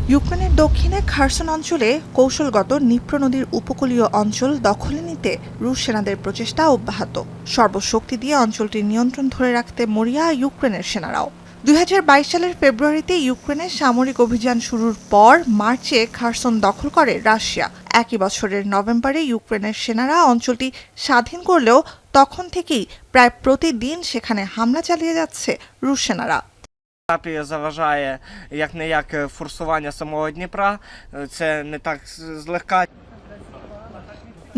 ইউক্রেনের দক্ষিণে খারসন অঞ্চলে কৌশলগত নিপ্র নদীর উপকূলীয় অঞ্চল দখলে নিতে রুশ সেনাদের প্রচেষ্টা অব্যাহত। সর্বশক্তি দিয়ে অঞ্চলটির নিয়ন্ত্রণ ধরে রাখতে মরিয়া ইউক্রেনের সেনারাও। 2022 সালের ফেব্রুয়ারিতে ইউক্রেনের সামরিক অভিযান শুরুর পর মার্চে খারসন দখল করে রাশিয়া। একই বছরের নভেম্বরে ইউক্রেনের সেনারা অঞ্চলটি স্বাধীন করলেও তখন থেকেই প্রায় প্রতিদিন সেখানে হামলা চালিয়ে যাচ্ছে রুশ সেনারা। Заважає як-не-як форсування самого Дніпра, це не так злегка.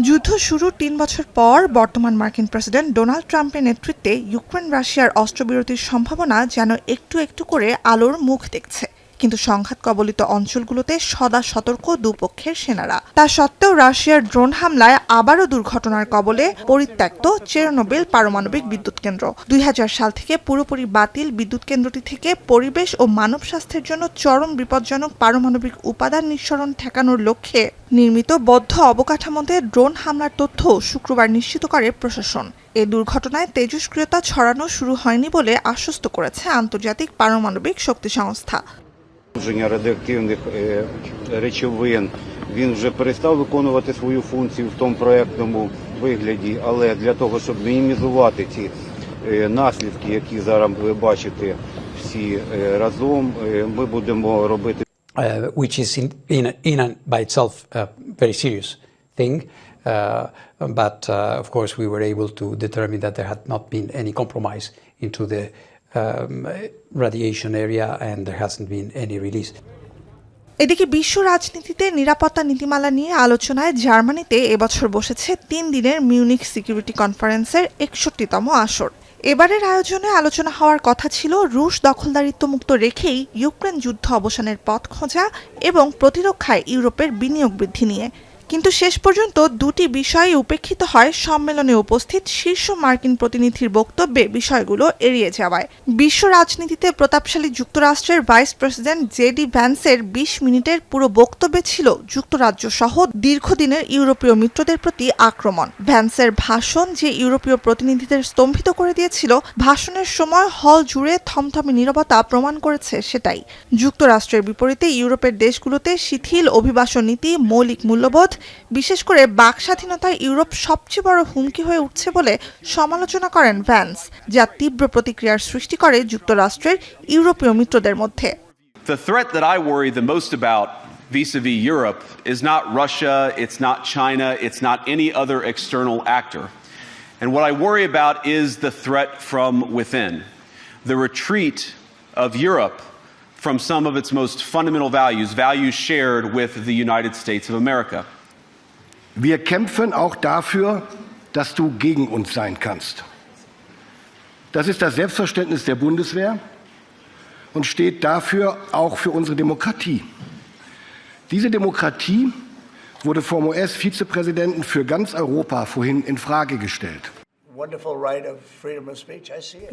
যুদ্ধ শুরুর 3 বছর পর বর্তমান মার্কিন প্রেসিডেন্ট ডোনাল্ড ট্রাম্পের নেতৃত্বে ইউক্রেন রাশিয়ার অস্ত্রবিরতির সম্ভাবনা যেন একটু একটু করে আলোর মুখ দেখছে। কিন্তু সংঘাত কবলিত অঞ্চলগুলোতে সদা সতর্ক দুপক্ষের সেনারা। তা সত্ত্বেও রাশিয়ার ড্রোন হামলায় আবারও দুর্ঘটনার কবলে পরিত্যক্ত চেরনোবিল পারমাণবিক বিদ্যুৎ কেন্দ্র। 2000 সাল থেকে পুরোপুরি বাতিল বিদ্যুৎ কেন্দ্রটি থেকে পরিবেশ ও মানব স্বাস্থ্যের জন্য চরম বিপজ্জনক পারমাণবিক উপাদান নিঃসরণ ঠেকানোর লক্ষ্যে নির্মিত বদ্ধ অবকাঠামোতে ড্রোন হামলার তথ্য শুক্রবার নিশ্চিত করে প্রশাসন। এ দুর্ঘটনায় তেজস্ক্রিয়তা ছড়ানো শুরু হয়নি বলে আশ্বস্ত করেছে আন্তর্জাতিক পারমাণবিক শক্তি সংস্থা। Радіоактивних речовин, він вже перестав виконувати свою функцію в тому проєктному вигляді, але для того, щоб мінімізувати ці наслідки, які зараз ви бачите всі разом, ми будемо робити which is in and by itself a very serious thing, but of course we were able to determine that there had not been any compromise into the radiation area and there hasn't been any release. এদিকে বিশ্ব রাজনীতিতে নিরাপত্তা নীতিমালা নিয়ে আলোচনায় জার্মানিতে এবছর বসেছে 3 দিনের মিউনিখ সিকিউরিটি কনফারেন্সের 61তম আসর। এবারের আয়োজনে আলোচনা হওয়ার কথা ছিল রুশ দখলদারিত্বমুক্ত রেখেই ইউক্রেন যুদ্ধ অবসানের পথ খোঁজা এবং প্রতিরক্ষায় ইউরোপের বিনিয়োগ বৃদ্ধি নিয়ে। কিন্তু শেষ পর্যন্ত দুটি বিষয় উপেক্ষিত হয় সম্মেলনে উপস্থিত শীর্ষ মার্কিন প্রতিনিধির বক্তব্যে বিষয়গুলো এড়িয়ে যাওয়ায়। বিশ্ব রাজনীতিতে প্রতাপশালী যুক্তরাষ্ট্রের ভাইস প্রেসিডেন্ট জেডি ভ্যান্সের 20 মিনিটের পুরো বক্তব্যে ছিল যুক্তরাজ্য সহ দীর্ঘদিনের ইউরোপীয় মিত্রদের প্রতি আক্রমণ। ভ্যান্সের ভাষণ যে ইউরোপীয় প্রতিনিধিদের স্তম্ভিত করে দিয়েছিল, ভাষণের সময় হল জুড়ে থমথমে নীরবতা প্রমাণ করেছে সেটাই। যুক্তরাষ্ট্রের বিপরীতে ইউরোপের দেশগুলোতে শিথিল অভিবাসন নীতি, মৌলিক মূল্যবোধ, বিশেষ করে বাক স্বাধীনতায় ইউরোপ সবচেয়ে বড় হুমকি হয়ে উঠছে বলে সমালোচনা করেন ভ্যান্স, যা তীব্র প্রতিক্রিয়ার সৃষ্টি করে যুক্তরাষ্ট্রের ইউরোপীয় মিত্রদের মধ্যে। The threat that I worry the most about vis-a-vis Europe is not Russia, it's not China, it's not any other external actor. And what I worry about is the threat from within, the retreat of Europe from some of its most fundamental values, values shared with the United States of America. Wir kämpfen auch dafür, dass du gegen uns sein kannst. Das ist das Selbstverständnis der Bundeswehr und steht dafür auch für unsere Demokratie. Diese Demokratie wurde vom US-Vizepräsidenten für ganz Europa vorhin in Frage gestellt.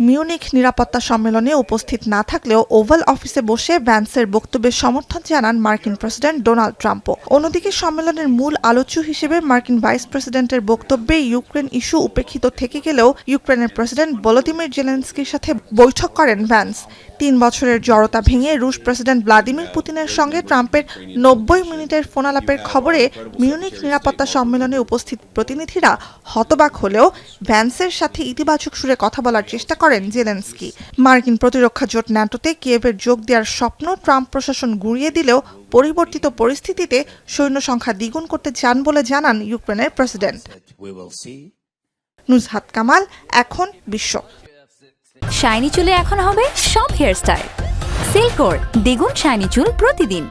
Munich নিরাপত্তা সম্মেলনে উপস্থিত না থাকলেও oval অফিসে বসে ভ্যান্সের বক্তব্যের সমর্থন জানান মার্কিন প্রেসিডেন্ট ডোনাল্ড ট্রাম্পও। অন্যদিকে সম্মেলনের মূল আলোচ্য হিসেবে মার্কিন ভাইস প্রেসিডেন্টের বক্তব্যে ইউক্রেন ইস্যু উপেক্ষিত থেকে গেলেও ইউক্রেনের প্রেসিডেন্ট ভলোদিমির জেলেনস্কির সাথে বৈঠক করেন ভ্যান্স। 3 বছরের জড়তা ভেঙে রুশ প্রেসিডেন্ট ভ্লাদিমির পুতিনের সঙ্গে ট্রাম্পের 90 মিনিটের ফোনালাপের খবরে মিউনিখ নিরাপত্তা সম্মেলনে উপস্থিত প্রতিনিধিরা হতবাক হলেও ভ্যান্সের সাথে ইতিবাচক সুরে কথা বলার চেষ্টা করেন জেলেনস্কি। মার্কিন প্রতিরক্ষা জোট ন্যাটোতে কিয়েভের যোগ দেওয়ার স্বপ্ন ট্রাম্প প্রশাসন গুঁড়িয়ে দিলেও পরিবর্তিত পরিস্থিতিতে সৈন্য সংখ্যা দ্বিগুণ করতে চান বলে জানান ইউক্রেনের প্রেসিডেন্ট। নুজহাত কামাল, এখন বিশ্ব। শাইনি চুলে এখন হবে সব হেয়ারস্টাইল। সিল্কোর দ্বিগুণ শাইনি চুল প্রতিদিন।